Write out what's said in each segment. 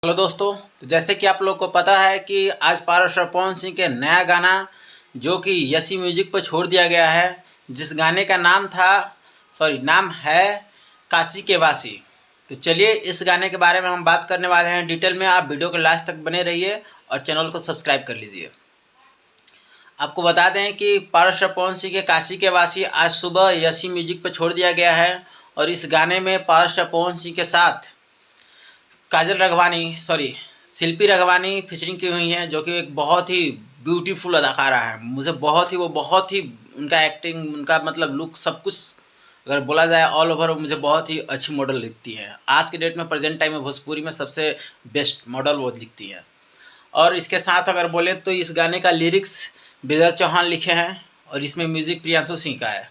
Hello दोस्तों, तो जैसे कि आप लोग को पता है कि आज पारस और पवन सिंह के नया गाना जो कि यसी म्यूजिक पर छोड़ दिया गया है, जिस गाने का नाम है काशी के वासी। तो चलिए इस गाने के बारे में हम बात करने वाले हैं डिटेल में। आप वीडियो के लास्ट तक बने रहिए और चैनल को सब्सक्राइब कर लीजिए। आपको बता दें कि पारस और पवन सिंह के काशी के वासी आज सुबह यसी म्यूजिक पर छोड़ दिया गया है और इस गाने में पारस और पवन सिंह के साथ शिल्पी रघवानी फीचरिंग की हुई हैं, जो कि एक बहुत ही ब्यूटीफुल अदाकारा है। मुझे बहुत ही उनका एक्टिंग, उनका मतलब लुक, सब कुछ अगर बोला जाए ऑल ओवर, मुझे बहुत ही अच्छी मॉडल दिखती हैं। आज के डेट में प्रेजेंट टाइम में भोजपुरी में सबसे बेस्ट मॉडल वो दिखती हैं। और इसके साथ अगर बोले तो इस गाने का लिरिक्स विजय चौहान लिखे हैं और इसमें म्यूज़िक प्रियांशु सिंह का है।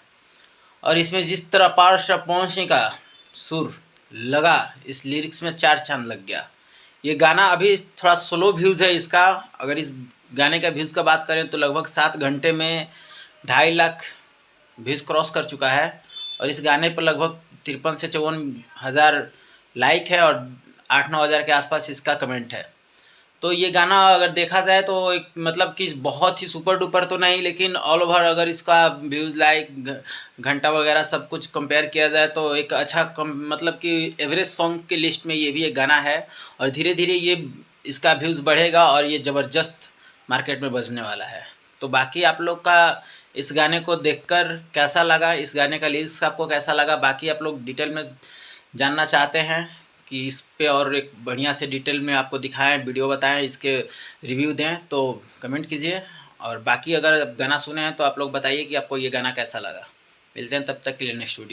और इसमें जिस तरह पारस और पवन सिंह का सुर लगा, इस लिरिक्स में 4 चांद लग गया। ये गाना अभी थोड़ा स्लो व्यूज़ है इसका। अगर इस गाने का व्यूज़ का बात करें तो लगभग 7 घंटे में 2.5 लाख व्यूज़ क्रॉस कर चुका है। और इस गाने पर लगभग 53 से 54 हज़ार लाइक है और 8-9 हज़ार के आसपास इसका कमेंट है। तो ये गाना अगर देखा जाए तो एक मतलब कि बहुत ही सुपर डुपर तो नहीं, लेकिन ऑल ओवर अगर इसका व्यूज़, लाइक, घंटा वगैरह सब कुछ कंपेयर किया जाए तो एक अच्छा मतलब कि एवरेज सॉन्ग की लिस्ट में ये भी एक गाना है। और धीरे धीरे ये इसका व्यूज़ बढ़ेगा और ये ज़बरदस्त मार्केट में बजने वाला है। तो बाकी आप लोग का इस गाने को देखकर कैसा लगा, इस गाने का लिरिक्स आपको कैसा लगा, बाकी आप लोग डिटेल में जानना चाहते हैं कि इस पे और एक बढ़िया से डिटेल में आपको दिखाएं, वीडियो बताएं, इसके रिव्यू दें, तो कमेंट कीजिए। और बाकी अगर गाना सुने हैं तो आप लोग बताइए कि आपको ये गाना कैसा लगा। मिलते हैं तब तक के लिए नेक्स्ट वीडियो।